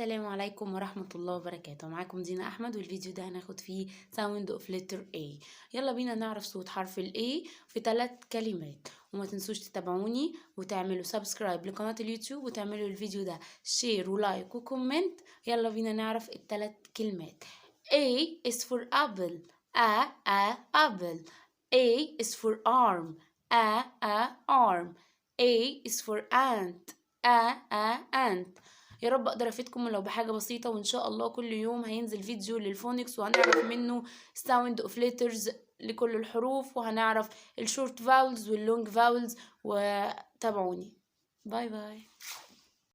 السلام عليكم ورحمة الله وبركاته. معاكم دينا أحمد، والفيديو ده هناخد فيه sound of letter A. يلا بينا نعرف صوت حرف ال A في 3 كلمات. وما تنسوش تتابعوني وتعملوا سبسكرايب لقناة اليوتيوب وتعملوا الفيديو ده شير ولايك وكومنت. يلا بينا نعرف ال3 كلمات. A is for apple. apple. A is for arm. arm. A is for ant. ant. يا رب اقدر افيدكم ولو بحاجه بسيطه، وان شاء الله كل يوم هينزل فيديو للفونكس وهنعرف منه sound of letters لكل الحروف، وهنعرف الشورت فاولز واللونج فاولز. وتابعوني. باي باي.